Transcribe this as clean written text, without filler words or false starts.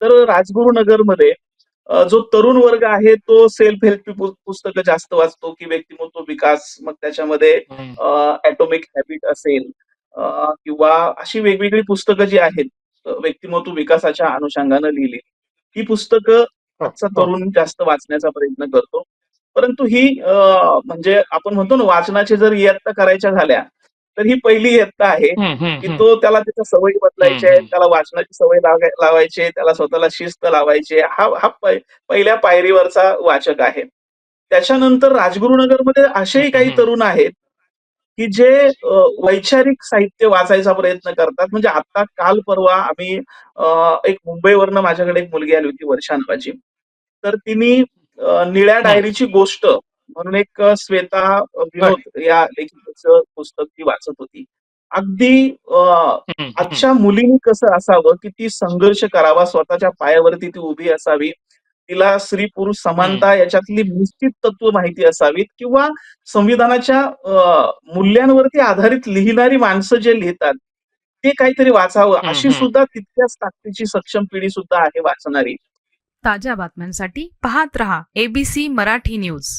तर राजगुरुनगरमध्ये जो तरुण वर्ग आहे तो सेल्फ हेल्प पुस्तकं जास्त वाचतो, की व्यक्तिमत्व विकास, मग त्याच्यामध्ये हं, ॲटॉमिक हॅबिट असेल किंवा अशी वेगवेगळी पुस्तकं जी आहेत व्यक्तिमत्व विकासाच्या अनुषंगानं लिहिली. ही पुस्तकं हो, आजचा हो. तरुण जास्त वाचण्याचा प्रयत्न करतो. परंतु ही म्हणजे आपण म्हणतो ना वाचनाची जर इयत्ता करायच्या झाल्या, तर ही पहिली इयत्ता आहे, हं, हं, की हं. तो त्याला त्याच्या सवयी हं, बदलायच्या आहेत, हं. त्याला वाचनाची सवय लावायची आहे, त्याला स्वतःला शिस्त लावायची आहे. हा हा पहिल्या पायरीवरचा वाचक आहे. त्याच्यानंतर राजगुरुनगरमध्ये हं, असेही काही हं. तरुण आहेत, की जे वैचारिक साहित्य वाचायचा प्रयत्न करतात. म्हणजे आता काल परवा आम्ही एक मुंबईवरनं माझ्याकडे एक मुलगी आली होती वर्षा नावाची. तर तिने निळ्या हं. डायरीची गोष्ट म्हणून एक श्वेता बरं. विनोद या लेखिकेचं पुस्तक ती वाचत होती. अगदी हं, हं. आजच्या मुलीने कसं असावं, की ती संघर्ष करावा, स्वतःच्या पायावरती ती उभी असावी. तिला स्त्री-पुरुष हं. समानता याच्यातली निश्चित तत्व माहिती असावीत किंवा संविधानाच्या मूल्यांवरती आधारित लिहिणारी माणसं जे लिहितात, ते काहीतरी वाचावं. हं, अशी हं. सुद्धा तितक्याच ताकदीची सक्षम पिढी सुद्धा आहे वाचणारी. ताज्या बातम्यांसाठी पाहत रहा ABC मराठी न्यूज.